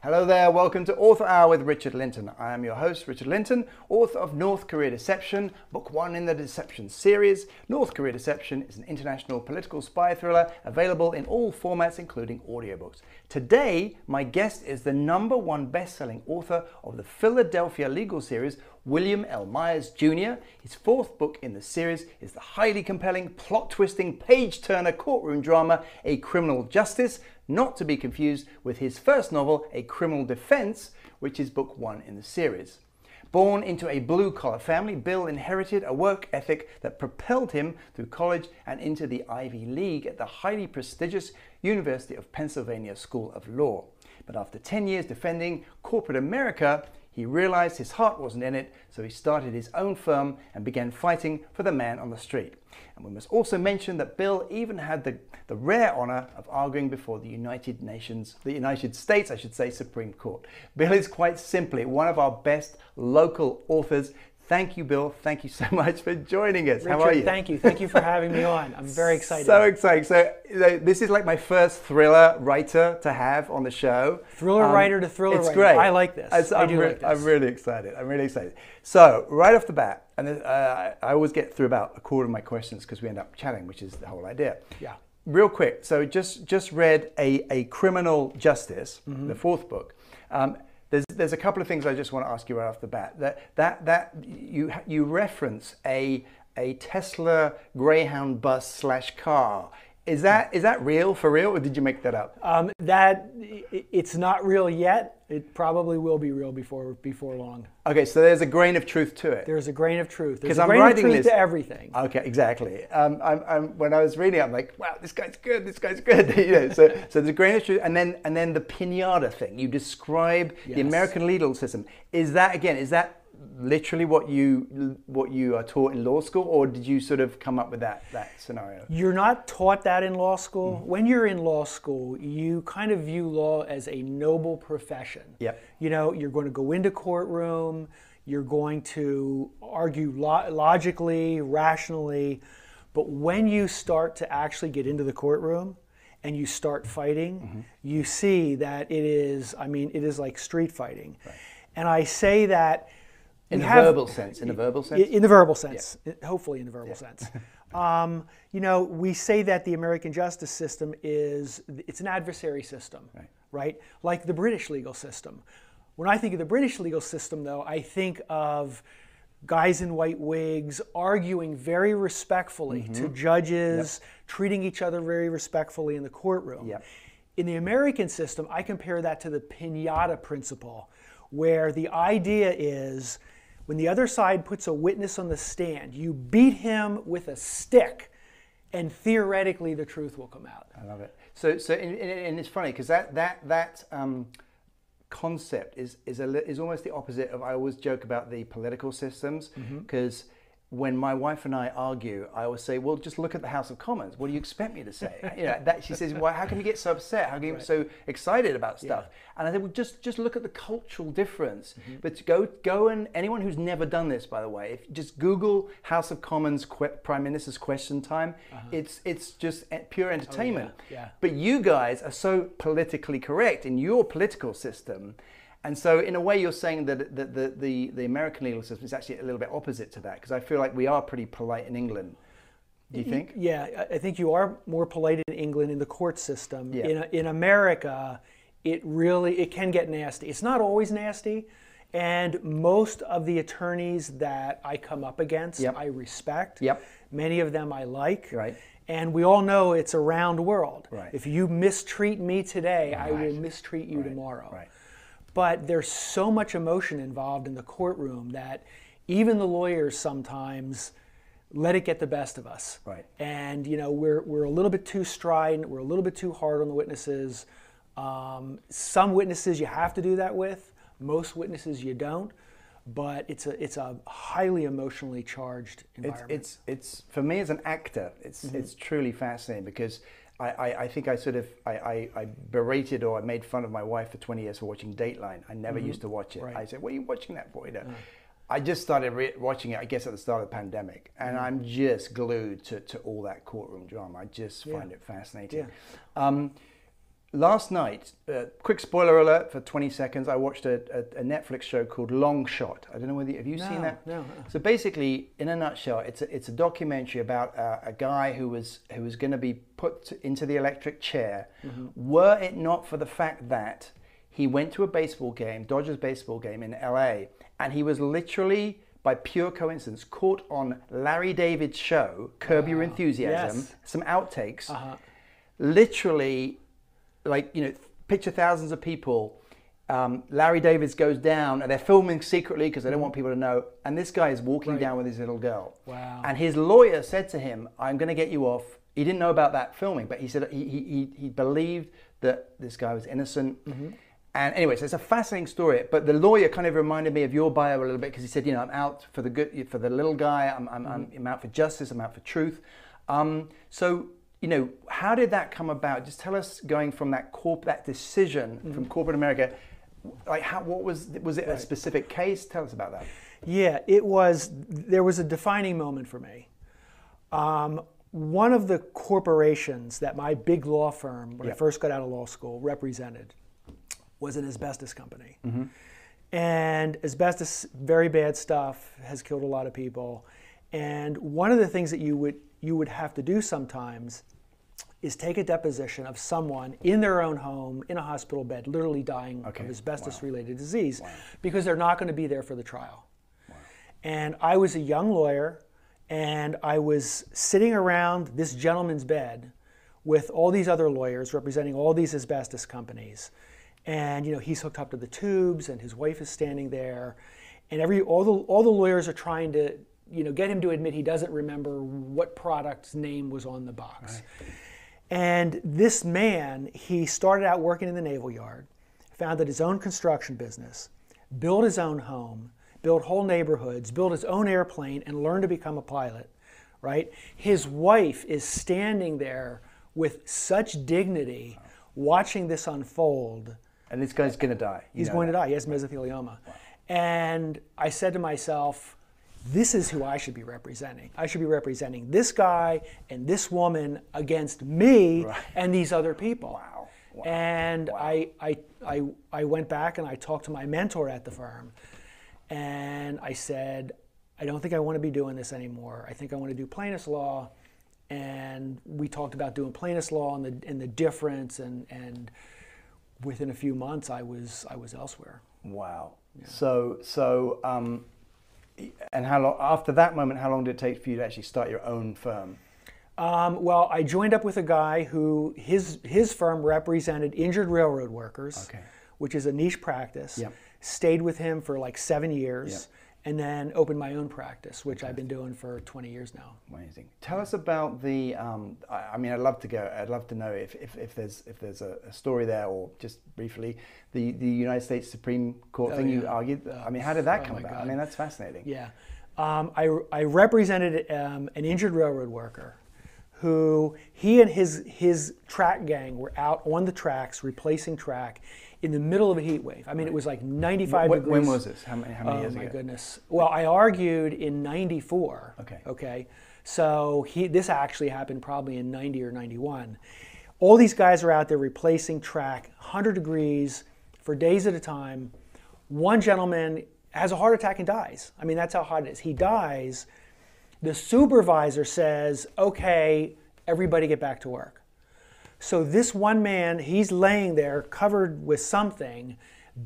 Hello there, welcome to Author Hour with Richard Lyntton. I am your host, Richard Lyntton, author of North Korea Deception, book 1 in the Deception series. North Korea Deception is an international political spy thriller available in all formats, including audiobooks. Today, my guest is the #1 best-selling author of the Philadelphia legal series, William L. Myers Jr. His 4th book in the series is the highly compelling, plot-twisting, page-turner courtroom drama, A Criminal Justice, not to be confused with his first novel, A Criminal Defense, which is book 1 in the series. Born into a blue-collar family, Bill inherited a work ethic that propelled him through college and into the Ivy League at the highly prestigious University of Pennsylvania School of Law. But after 10 years defending corporate America, he realized his heart wasn't in it, so he started his own firm and began fighting for the man on the street. And we must also mention that Bill even had the rare honor of arguing before the United States, Supreme Court. Bill is quite simply one of our best local authors. Thank you, Bill. Thank you so much for joining us. Richard, how are you? Thank you. Thank you for having me on. I'm very excited. So exciting. So this is like my first thriller writer to have on the show. Thriller writer to thriller writer. It's great. I like this. I do like this. I'm really excited. I'm really excited. So right off the bat, and I always get through about a quarter of my questions because we end up chatting, which is the whole idea. Yeah. Real quick. So just read A Criminal Justice, the 4th book. There's a couple of things I just want to ask you right off the bat. That you reference a Tesla Greyhound bus / car. Is that real, for real, or did you make that up? It's not real yet. It probably will be real before long. Okay, so there's a grain of truth to it. There's a grain of truth. There's a grain of truth to everything. Okay, exactly. When I was reading it, I'm like, wow, this guy's good. This guy's good. So there's a grain of truth, and then the piñata thing. You describe the American legal system. Is that literally what you are taught in law school, or did you sort of come up with that scenario? You're not taught that in law school. Mm-hmm. When you're in law school, you kind of view law as a noble profession. Yep. You're going to go into courtroom, you're going to argue logically, rationally, but when you start to actually get into the courtroom and you start fighting, you see that it is like street fighting. Right. And I say that in the verbal sense. In the verbal sense. Yeah. Hopefully in the verbal sense. We say that the American justice system it's an adversary system, right? Like the British legal system. When I think of the British legal system, though, I think of guys in white wigs arguing very respectfully to judges, treating each other very respectfully in the courtroom. Yep. In the American system, I compare that to the piñata principle, where the idea is, when the other side puts a witness on the stand, you beat him with a stick, and theoretically the truth will come out. I love it. So and it's funny because that concept is almost the opposite of. I always joke about the political systems because. When my wife and I argue, I always say, well, just look at the House of Commons. What do you expect me to say? She says, well, how can you get so upset? How can you get so excited about stuff? Yeah. And I said, well, just look at the cultural difference. But go and anyone who's never done this, by the way, if just Google House of Commons Prime Minister's Question Time, it's just pure entertainment. Oh, yeah. But you guys are so politically correct in your political system. And so in a way you're saying that the American legal system is actually a little bit opposite to that, because I feel like we are pretty polite in England. Do you think? Yeah, I think you are more polite in England in the court system. Yeah. In America, it can get nasty. It's not always nasty, and most of the attorneys that I come up against, I respect. Yep. Many of them I like. Right. And we all know it's a round world. Right. If you mistreat me today, I will mistreat you tomorrow. Right. But there's so much emotion involved in the courtroom that even the lawyers sometimes let it get the best of us. Right. And we're a little bit too strident, we're a little bit too hard on the witnesses. Some witnesses you have to do that with, most witnesses you don't. But it's a highly emotionally charged environment. It's for me as an actor, it's truly fascinating because I think I berated or I made fun of my wife for 20 years for watching Dateline. I never used to watch it. Right. I said, what are you watching that for? I just started watching it, I guess, at the start of the pandemic, and I'm just glued to all that courtroom drama. I just find it fascinating. Yeah. Last night, quick spoiler alert for 20 seconds, I watched a Netflix show called Long Shot. I don't know whether have you seen that? No. So basically, in a nutshell, it's a documentary about a guy who was going to be put into the electric chair, were it not for the fact that he went to a baseball game, Dodgers baseball game in LA, and he was literally, by pure coincidence, caught on Larry David's show, Curb Your Enthusiasm, some outtakes, literally, like, picture thousands of people. Larry David goes down, and they're filming secretly because they don't want people to know, and this guy is walking down with his little girl. Wow. And his lawyer said to him, I'm going to get you off. He didn't know about that filming, but he said he believed that this guy was innocent. And anyway, so it's a fascinating story, but the lawyer kind of reminded me of your bio a little bit, because he said, I'm out for the little guy, I'm out for justice, I'm out for truth. So, how did that come about? Just tell us, going from that decision from corporate America, like was it a specific case? Tell us about that. Yeah, there was a defining moment for me. One of the corporations that my big law firm, when I first got out of law school, represented was an asbestos company. And asbestos, very bad stuff, has killed a lot of people. And one of the things that you would have to do sometimes is take a deposition of someone in their own home, in a hospital bed, literally dying of asbestos-related disease, because they're not going to be there for the trial. And I was a young lawyer, and I was sitting around this gentleman's bed with all these other lawyers representing all these asbestos companies. And he's hooked up to the tubes, and his wife is standing there, and all the lawyers are trying to get him to admit he doesn't remember what product's name was on the box. And this man, he started out working in the Naval Yard, founded his own construction business, built his own home, built whole neighborhoods, built his own airplane, and learned to become a pilot, right? His wife is standing there with such dignity, watching this unfold. And this guy's going to die. He's going to die. He has mesothelioma. Wow. And I said to myself, this is who I should be representing. I should be representing this guy and this woman against me and these other people. Wow. Wow. And wow. I went back and I talked to my mentor at the firm, and I said, I don't think I want to be doing this anymore. I think I want to do plaintiff's law. And we talked about doing plaintiff's law and the difference, and within a few months I was elsewhere. Wow. Yeah. So and how long after that moment? How long did it take for you to actually start your own firm? Well, I joined up with a guy who his firm represented injured railroad workers, which is a niche practice. Yep. Stayed with him for like 7 years. Yep. And then opened my own practice, which I've been doing for 20 years now. Amazing. Tell us about the. I mean, I'd love to know if there's a story there, or just briefly the United States Supreme Court thing you argued. I mean, how did that come about? God. I mean, that's fascinating. Yeah, I represented an injured railroad worker, who he and his track gang were out on the tracks replacing track in the middle of a heat wave. I mean, it was like 95 degrees. When was this? How many years ago? Oh my goodness. Well, I argued in 94. Okay. So this actually happened probably in 90 or 91. All these guys are out there replacing track, 100 degrees for days at a time. One gentleman has a heart attack and dies. I mean, that's how hot it is. He dies. The supervisor says, okay, everybody get back to work. So this one man, he's laying there covered with something,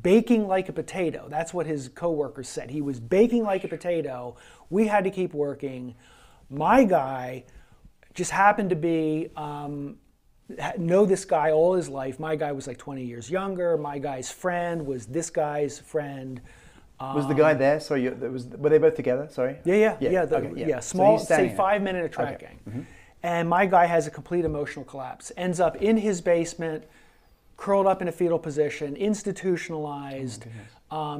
baking like a potato. That's what his coworkers said. He was baking like a potato. We had to keep working. My guy just happened to be, know this guy all his life. My guy was like 20 years younger. My guy's friend was this guy's friend. Was the guy there? Sorry, were they both together? Sorry. Yeah. Small, so say 5-minute track gang. Mm-hmm. And my guy has a complete emotional collapse. Ends up in his basement, curled up in a fetal position, institutionalized,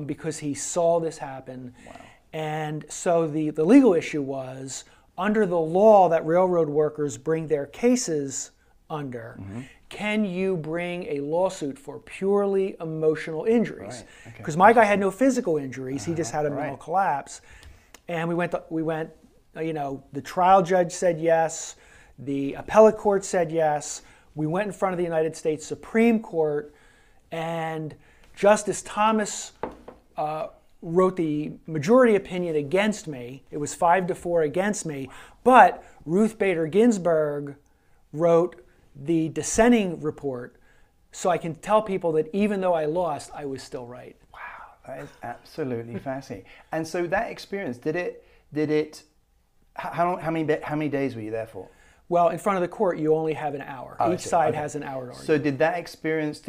because he saw this happen. Wow. And so the legal issue was, under the law that railroad workers bring their cases under, can you bring a lawsuit for purely emotional injuries? Right. Because my guy had no physical injuries, he just had a mental collapse. And we went, you know, the trial judge said yes, the appellate court said yes, we went in front of the United States Supreme Court, and Justice Thomas wrote the majority opinion against me. It was 5-4 against me, but Ruth Bader Ginsburg wrote the dissenting report, so I can tell people that even though I lost, I was still right. Wow, that is absolutely fascinating. And so that experience, how many days were you there for? Well, in front of the court, you only have an hour. Each side has an hour to argue. So did that experience,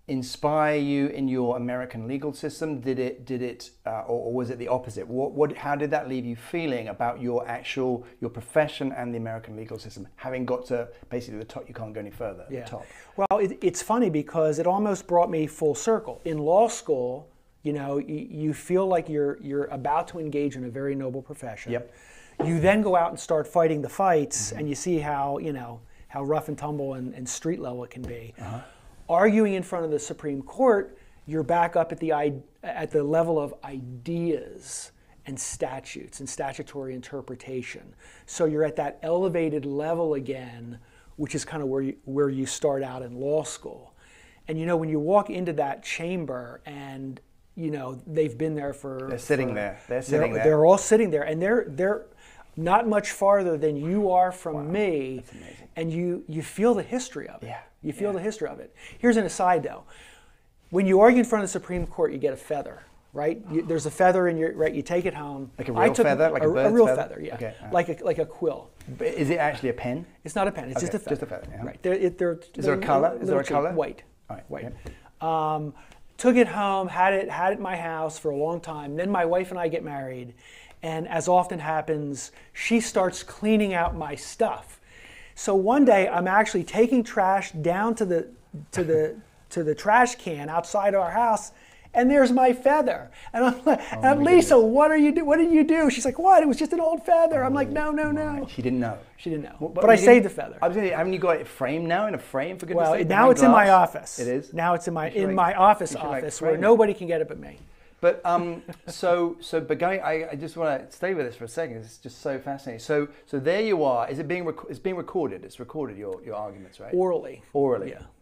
inspire you in your American legal system? Or was it the opposite? How did that leave you feeling about your profession and the American legal system, having got to basically the top? You can't go any further. Yeah. The top. Well, it's funny because it almost brought me full circle. In law school, you know, you feel like you're about to engage in a very noble profession. Yep. You then go out and start fighting the fights, and you see how, you know, how rough and tumble and street level it can be. Arguing in front of the Supreme Court, you're back up at the level of ideas and statutes and statutory interpretation. So you're at that elevated level again, which is kind of where you start out in law school. And you know, when you walk into that chamber and you know they've been there for they're sitting there. They're all sitting there, and they're not much farther than you are from me. That's amazing. And you feel the history of it. Yeah. You feel the history of it. Here's an aside though. When you argue in front of the Supreme Court, you get a feather, right? There's a feather in your, right, you take it home. Like a real feather? Like a bird's real feather? feather, yeah. Okay. Like a quill. But is it actually a pen? It's not a pen, it's just a feather. Just a feather, yeah. Right. Is there a color? Is there a color? White. All right. White. Yeah. Took it home, had it at my house for a long time. Then my wife and I get married. And as often happens, she starts cleaning out my stuff. So one day I'm actually taking trash down to the trash can outside our house, and there's my feather. And I'm like, Lisa, what did you do? She's like, what? It was just an old feather. I'm like, no. She didn't know. She didn't know. But I saved the feather. I was gonna say, haven't you got it framed now in a frame for goodness sake? Well, now it's in my office. It is? Now it's in my office where nobody can get it but me. But but going, I just want to stay with this for a second. It's just so fascinating. So there you are. Is it it's being recorded? It's recorded your arguments, right? Orally.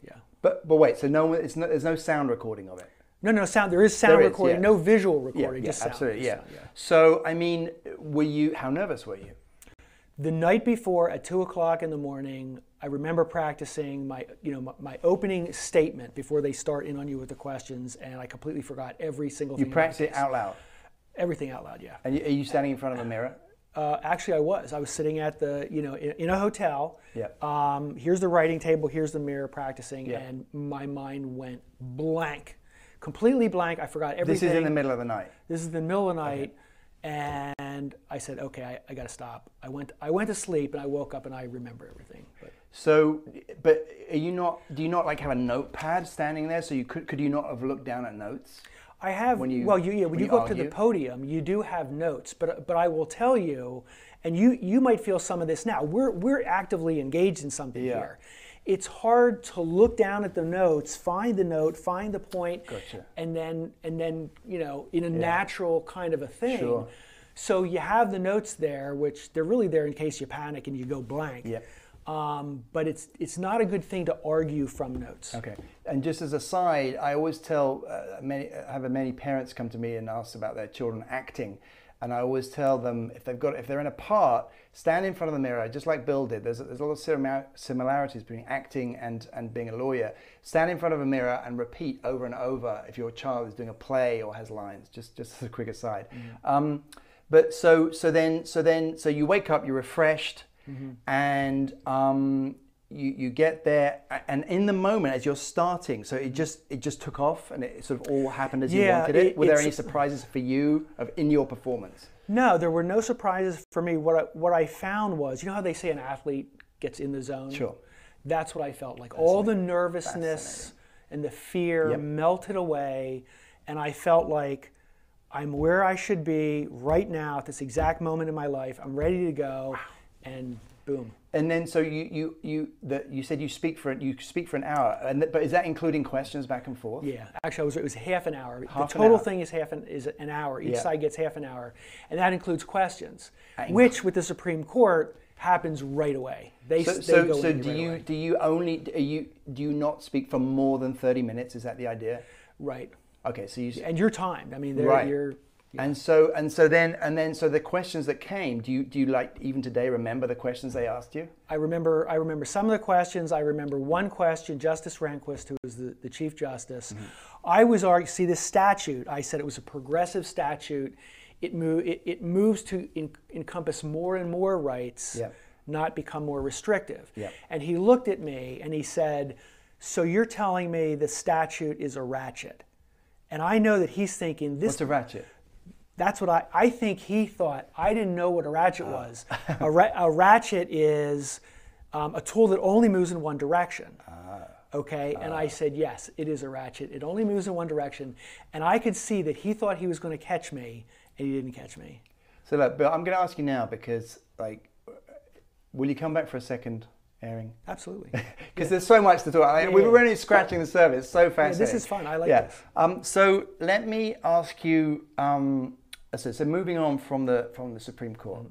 Yeah. But wait. So there's no sound recording of it. No sound. There is sound recording. Yeah. No visual recording. Just sound. Absolutely. Yeah. Sound, yeah. So I mean, how nervous were you? The night before at 2 o'clock in the morning, I remember practicing my opening statement before they start in on you with the questions, and I completely forgot every single thing. You practiced it out loud? Everything out loud, yeah. And are you standing in front of a mirror? Actually, I was sitting at in a hotel. Yeah. Here's the writing table, here's the mirror practicing, Yeah. and my mind went blank. Completely blank. I forgot everything. This is in the middle of the night? This is the middle of the night. Okay. And I said, okay, I got to stop. I went to sleep, and I woke up, and I remember everything. But do you not like have a notepad standing there? So could you not have looked down at notes? I have. When you go up to the podium, you do have notes. But I will tell you, and you might feel some of this now. We're actively engaged in something here. It's hard to look down at the notes, find the note, find the point, gotcha. and then in a natural kind of a thing. Sure. So you have the notes there, which they're really there in case you panic and you go blank. Yeah. But it's not a good thing to argue from notes. Okay. And just as a side, I always tell many parents come to me and ask about their children acting. And I always tell them, if they're in a part, stand in front of the mirror, just like Bill did. There's a lot of similarities between acting and being a lawyer. Stand in front of a mirror and repeat over and over if your child is doing a play or has lines. Just as a quick aside. Mm-hmm. But so you wake up, you're refreshed, mm-hmm. and you get there, and in the moment as you're starting, so it just took off, and it sort of all happened as you wanted it. Were there any surprises for you in your performance? No, there were no surprises for me. What I found was, you know how they say an athlete gets in the zone? Sure. That's what I felt like. All the nervousness and the fear melted away, and I felt like I'm where I should be right now at this exact moment in my life. I'm ready to go, and Boom. And then so you said you speak for an hour, but is that including questions back and forth? Yeah, actually, it was half an hour. Half the total an hour. thing is an hour. Each Yeah. side gets half an hour, and that includes questions, which with the Supreme Court happens right away. They go in right away. Do you not speak for more than 30 minutes? Is that the idea? Right. Okay, so and you're timed. I mean, right. you're. Yeah. And so the questions that came, do you like even today remember the questions they asked you? I remember some of the questions. I remember one question, Justice Rehnquist, who was the Chief Justice. Mm-hmm. I was arguing, see this statute, I said it was a progressive statute. It moves to encompass more and more rights, yeah. not become more restrictive. Yeah. And he looked at me and he said, so you're telling me the statute is a ratchet? And I know that he's thinking this. What's a ratchet? That's what I think he thought. I didn't know what a ratchet was. A ratchet is a tool that only moves in one direction. Okay, and I said, yes, it is a ratchet. It only moves in one direction. And I could see that he thought he was going to catch me, and he didn't catch me. So look, but I'm going to ask you now because, will you come back for a second airing? Absolutely. Because there's so much to talk. We were only scratching the surface. So fascinating. This is fun. I like this. So let me ask you. So moving on from the Supreme Court,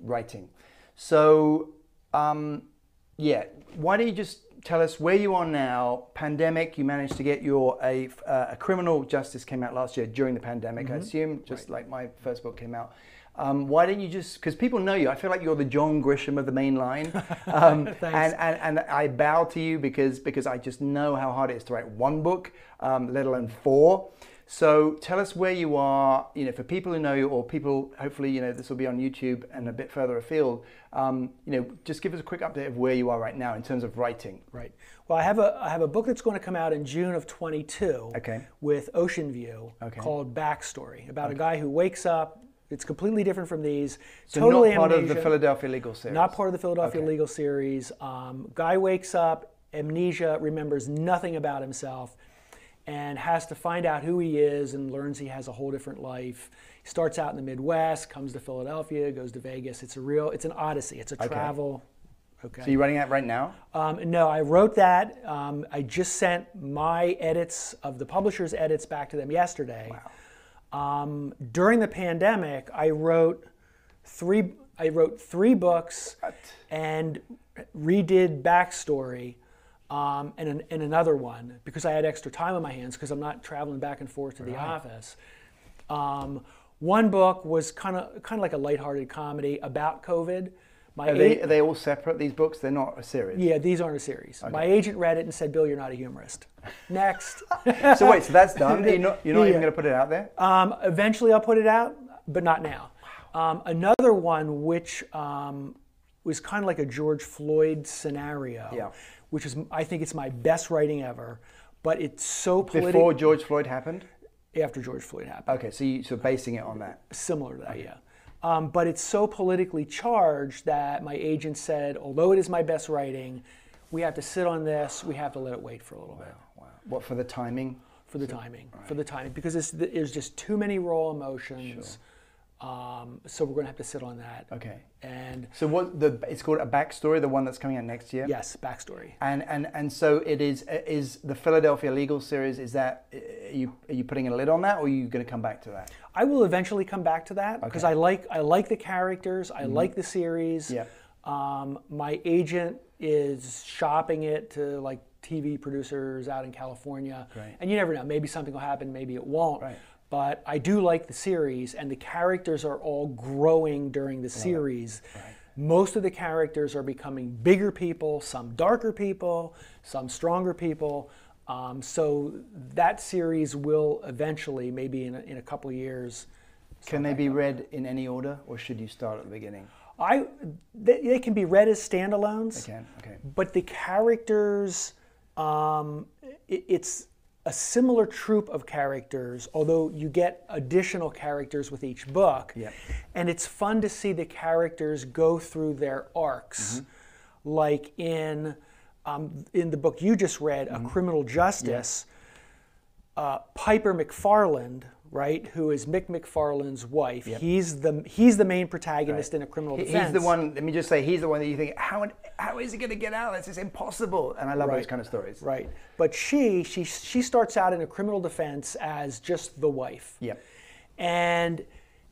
writing. So why don't you just tell us where you are now? Pandemic, you managed to get a criminal justice came out last year during the pandemic, I assume, just like my first book came out. Why don't you just, because people know you, I feel like you're the John Grisham of the main line. and I bow to you because I just know how hard it is to write one book, let alone 4. So tell us where you are, for people who know you, or people, hopefully, this will be on YouTube and a bit further afield, just give us a quick update of where you are right now in terms of writing. Right. Well, I have a book that's going to come out in June of 22 with Ocean View called Backstory, about a guy who wakes up. It's completely different from these. So totally not part amnesia, of the Philadelphia legal series? Not part of the Philadelphia legal series. Guy wakes up, amnesia, remembers nothing about himself, and has to find out who he is and learns he has a whole different life. He starts out in the Midwest, comes to Philadelphia, goes to Vegas. It's an odyssey. It's a travel. Okay. So you're writing that right now? No, I wrote that. I just sent my edits of the publisher's edits back to them yesterday. Wow. During the pandemic, I wrote three books and redid Backstory. And another one, because I had extra time on my hands, because I'm not traveling back and forth to the office. One book was kind of like a lighthearted comedy about COVID. Are they all separate, these books? They're not a series? Yeah, these aren't a series. Okay. My agent read it and said, Bill, you're not a humorist. Next. So wait, so that's done? You're not even going to put it out there? Eventually I'll put it out, but not now. Wow. Another one, which was kind of like a George Floyd scenario, which is, I think it's my best writing ever, but it's so political. Before George Floyd happened? After George Floyd happened. Okay, so you're basing it on that? Similar to that, yeah. But it's so politically charged that my agent said, although it is my best writing, we have to sit on this, we have to let it wait for a little bit. Wow. What, for the timing? For the timing, because there's just too many raw emotions. Sure. So we're going to have to sit on that. Okay. And so it's called a Backstory, the one that's coming out next year? Yes, Backstory. And so it is the Philadelphia legal series, is that, are you putting a lid on that, or are you going to come back to that? I will eventually come back to that, because I like the characters, I like the series. Yeah. My agent is shopping it to like TV producers out in California. Right. And you never know, maybe something will happen, maybe it won't. Right. But I do like the series, and the characters are all growing during the series. Right. Most of the characters are becoming bigger people, some darker people, some stronger people. So that series will eventually, maybe in a couple of years. Can they be read in any order, or should you start at the beginning? They can be read as standalones. They can, okay. But the characters, it's a similar troupe of characters, although you get additional characters with each book. Yep. And it's fun to see the characters go through their arcs. Mm-hmm. Like in the book you just read, A Criminal Justice, Piper McFarland, right, who is Mick McFarlane's wife. Yep. He's the main protagonist in a criminal defense. He's the one, let me just say, he's the one that you think, how is he going to get out of this? It's impossible. And I love those kind of stories. Right. But she starts out in a criminal defense as just the wife. Yep. And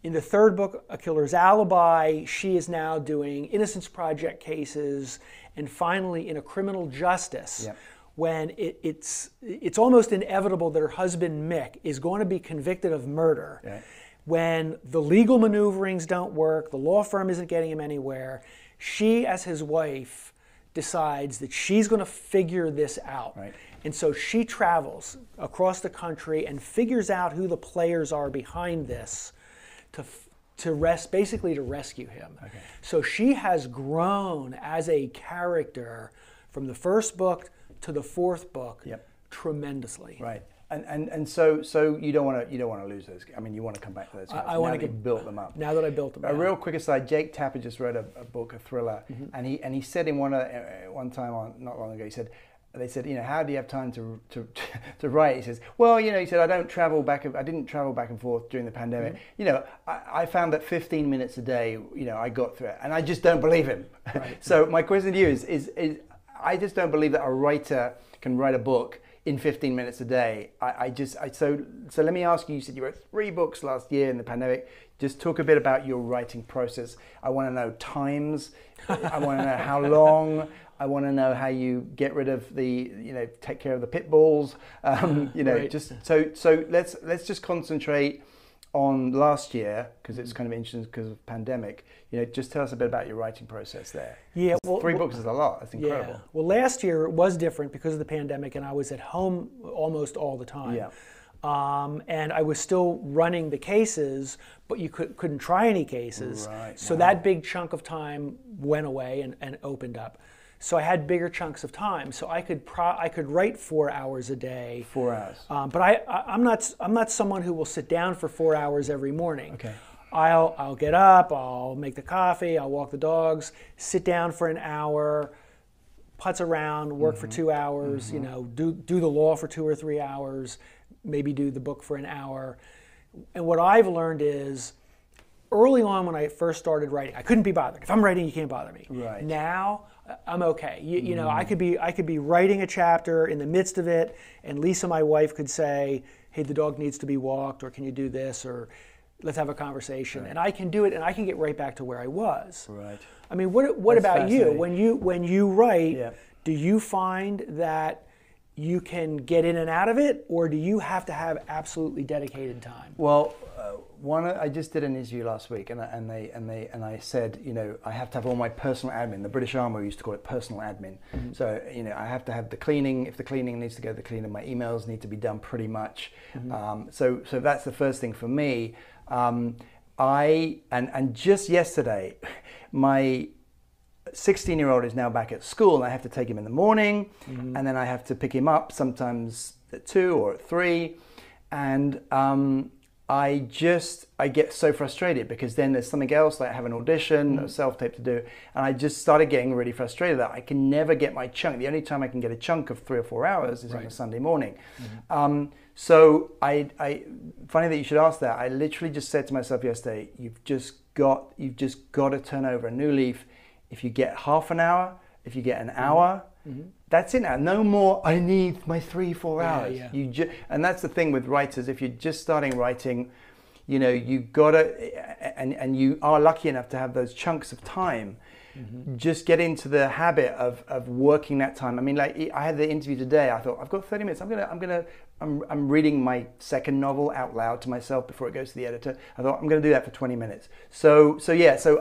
in the third book, A Killer's Alibi, she is now doing Innocence Project cases, and finally in a criminal justice, when it's almost inevitable that her husband Mick is going to be convicted of murder. When the legal maneuverings don't work, the law firm isn't getting him anywhere, she, as his wife, decides that she's going to figure this out. And so she travels across the country and figures out who the players are behind this basically to rescue him. So she has grown as a character from the first book to the fourth book tremendously. Right. And so you don't want to lose those. I mean, you want to come back to those. I want to build them up. Now that I built them up. A real quick aside: Jake Tapper just wrote a book, a thriller, and he said in one time not long ago, he said, they said, how do you have time to write? He says, well, he said, I didn't travel back and forth during the pandemic. I found that 15 minutes a day, I got through it, and I just don't believe him. So my question to you is I just don't believe that a writer can write a book in 15 minutes a day. So let me ask you, you said you wrote 3 books last year in the pandemic. Just talk a bit about your writing process. I want to know times. I want to know how long. I want to know how you get rid of take care of the pit bulls. Just so let's just concentrate on last year, because it's kind of interesting because of pandemic. Just tell us a bit about your writing process there. Yeah, 3 books is a lot. That's incredible. Yeah. Well, last year it was different because of the pandemic, and I was at home almost all the time. And I was still running the cases, but you couldn't try any cases. So that big chunk of time went away and opened up. So I had bigger chunks of time, so I could write 4 hours a day. 4 hours. But I'm not someone who will sit down for 4 hours every morning. I'll get up, I'll make the coffee, I'll walk the dogs, sit down for an hour, putz around, work for 2 hours, do the law for 2 or 3 hours, maybe do the book for an hour. And what I've learned is, early on when I first started writing, I couldn't be bothered. If I'm writing, you can't bother me. Now, I'm okay. I could be writing a chapter in the midst of it, and Lisa, my wife, could say, "Hey, the dog needs to be walked," or "Can you do this?" or "Let's have a conversation." And I can do it, and I can get right back to where I was. I mean, what about you? When you write, do you find that you can get in and out of it, or do you have to have absolutely dedicated time? Well, I just did an interview last week, and I said, I have to have all my personal admin. The British Army used to call it personal admin. So I have to have the cleaning. If the cleaning needs to go to the cleaner, my emails need to be done pretty much. So that's the first thing for me. And just yesterday, my 16-year-old is now back at school, and I have to take him in the morning, and then I have to pick him up sometimes at 2 or at 3, and I get so frustrated because then there's something else, like I have an audition, a self-tape to do, and I just started getting really frustrated that I can never get my chunk. The only time I can get a chunk of 3 or 4 hours is on a Sunday morning. So funny that you should ask that. I literally just said to myself yesterday, you've just got to turn over a new leaf. If you get half an hour, if you get an hour, that's it now. No more, I need my 3-4 hours. And that's the thing with writers. If you're just starting writing, you've got to, and you are lucky enough to have those chunks of time, just get into the habit of working that time. I mean, like I had the interview today. I thought, I've got 30 minutes. I'm reading my second novel out loud to myself before it goes to the editor. I thought, I'm going to do that for 20 minutes. So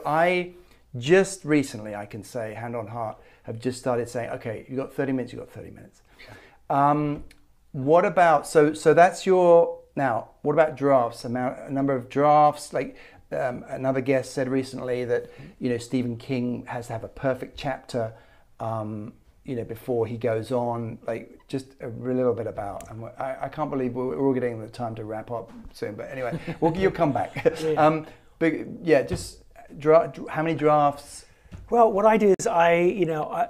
I just recently, I can say, hand on heart, have just started saying, okay, you got 30 minutes, you got 30 minutes. What about, so that's now, what about drafts, a number of drafts? Like another guest said recently that, Stephen King has to have a perfect chapter, before he goes on, like just a little bit about, and I can't believe we're all getting the time to wrap up soon, but anyway, you'll come back. But how many drafts? Well, what I do is I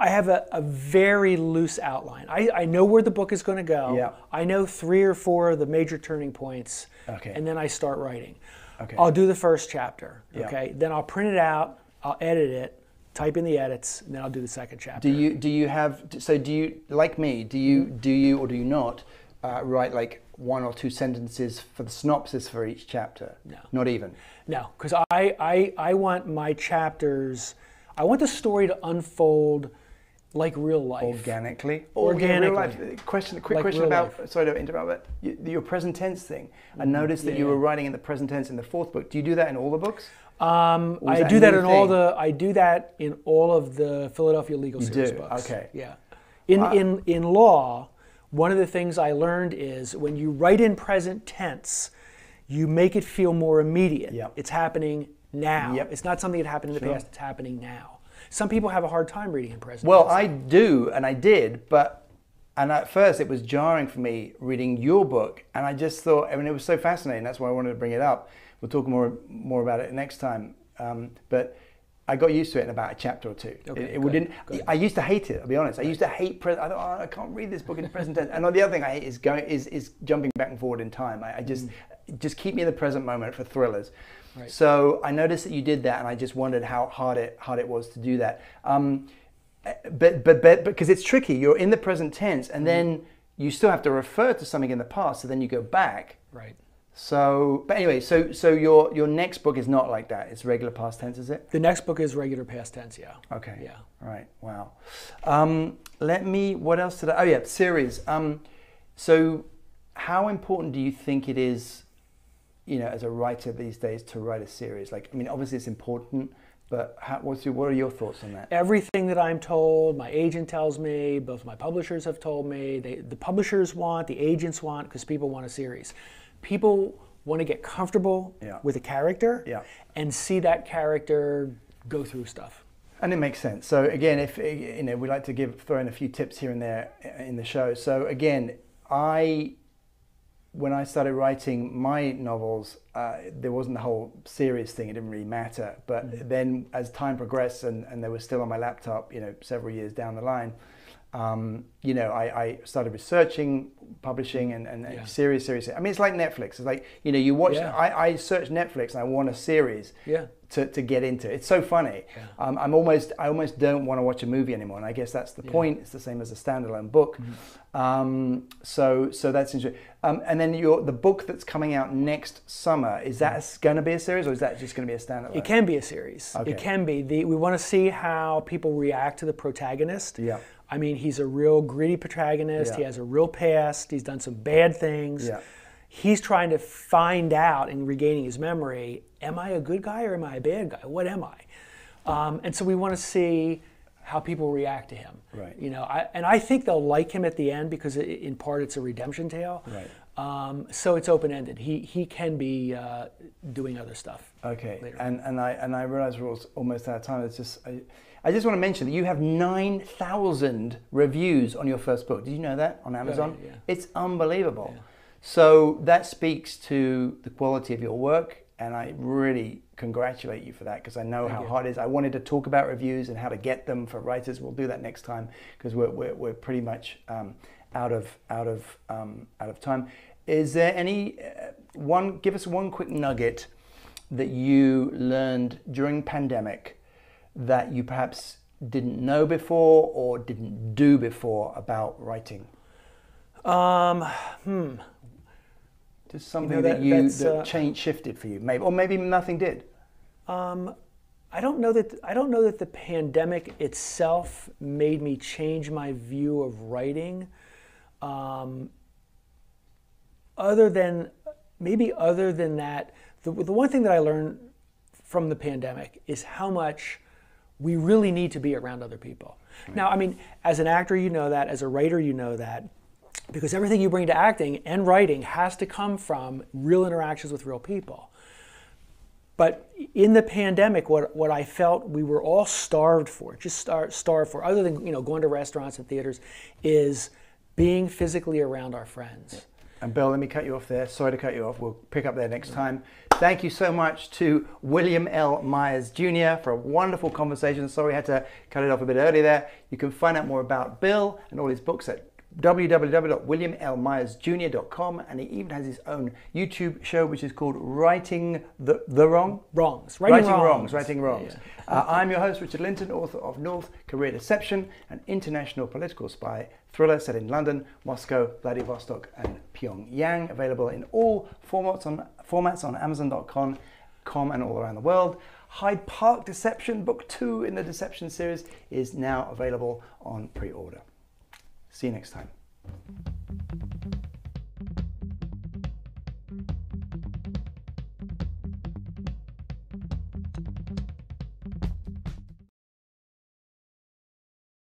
I have a very loose outline. I know where the book is going to go. Yeah. I know 3 or 4 of the major turning points, Okay. and then I start writing. Okay. I'll do the first chapter, Yeah. okay? Then I'll print it out, I'll edit it, type in the edits, and then I'll do the second chapter. Do you like me? Do you or do you not write like 1 or 2 sentences for the synopsis for each chapter? No. Not even. No, because I want my chapters. I want the story to unfold like real life. Organically. Organically. Real life. Quick Like question real about. life. Sorry to interrupt, but your present tense thing. I noticed that you were writing in the present tense in the 4th book. Do you do that in all the books? I do that in all the. I do that in all of the Philadelphia Legal Series books. Okay. Yeah. In law, one of the things I learned is when you write in present tense, you make it feel more immediate. Yep. It's happening now. Yep. It's not something that happened in the past. It's happening now. Some people have a hard time reading in present Well, tense. I do, and I did, and at first it was jarring for me reading your book, and I just thought, I mean, it was so fascinating. That's why I wanted to bring it up. We'll talk more about it next time. But I got used to it in about a chapter or 2. Okay, Good. Good. I used to hate it. I'll be honest. I used to hate. I thought, oh, I can't read this book in the present tense. And the other thing I hate is jumping back and forward in time. I just keep me in the present moment for thrillers. Right. So I noticed that you did that, and I just wondered how hard it was to do that. But because it's tricky, you're in the present tense, and then you still have to refer to something in the past. So then you go back. Right. So, but anyway, so your next book is not like that. It's regular past tense, is it? The next book is regular past tense. Yeah. Okay. Yeah. Right. Wow. What else did I? Oh yeah, series. So, how important do you think it is, as a writer these days, to write a series? Like, I mean, obviously it's important, but what are your thoughts on that? Everything that I'm told, my agent tells me, both my publishers have told me, the publishers want, the agents want, because people want a series. People want to get comfortable with a character and see that character go through stuff. And it makes sense. So again, if we like to throw in a few tips here and there in the show. So again, when I started writing my novels, there wasn't the whole series thing. It didn't really matter. But then as time progressed and they were still on my laptop, several years down the line, I started researching, publishing, and series. I mean, it's like Netflix. It's like, you watch, I search Netflix and I want a series to get into. It's so funny. Yeah. I almost don't want to watch a movie anymore. And I guess that's the point. It's the same as a standalone book. So that's interesting. And then the book that's coming out next summer, is that going to be a series or is that just going to be a standalone? It can be a series. Okay. It can be. We want to see how people react to the protagonist. Yeah. I mean, he's a real gritty protagonist. He has a real past. He's done some bad things. Yeah. He's trying to find out and regaining his memory, am I a good guy or am I a bad guy? What am I? And so we want to see how people react to him. Right. And I think they'll like him at the end because in part it's a redemption tale. Right. So it's open-ended. He can be doing other stuff. Okay. Later. And I realize we're almost out of time. It's just I just want to mention that you have 9,000 reviews on your first book. Did you know that on Amazon? Yeah. It's unbelievable. Yeah. So that speaks to the quality of your work, and I really congratulate you for that because I know how hard it is. I wanted to talk about reviews and how to get them for writers. We'll do that next time because we're pretty much out of time. Is there any give us one quick nugget that you learned during pandemic that you perhaps didn't know before or didn't do before about writing? Just something that shifted for you, maybe, or maybe nothing did. I don't know that the pandemic itself made me change my view of writing. Other than that, the one thing that I learned from the pandemic is how much we really need to be around other people. Right. Now, I mean, as an actor, you know that. As a writer, you know that. Because everything you bring to acting and writing has to come from real interactions with real people. But in the pandemic, what I felt we were all starved for, starved for, other than going to restaurants and theaters, is being physically around our friends. And Bill, let me cut you off there. Sorry to cut you off. We'll pick up there next time. Thank you so much to William L. Myers Jr. for a wonderful conversation. Sorry I had to cut it off a bit early there. You can find out more about Bill and all his books at www.williamlmyersjr.com, and he even has his own YouTube show which is called Writing the Wrong? Wrongs. Writing Wrongs. Yeah. I'm your host, Richard Lyntton, author of North Korea Deception, an international political spy thriller set in London, Moscow, Vladivostok and Pyongyang, available in all formats on Amazon.com and all around the world. Hyde Park Deception, book 2 in the Deception series, is now available on pre-order. See you next time.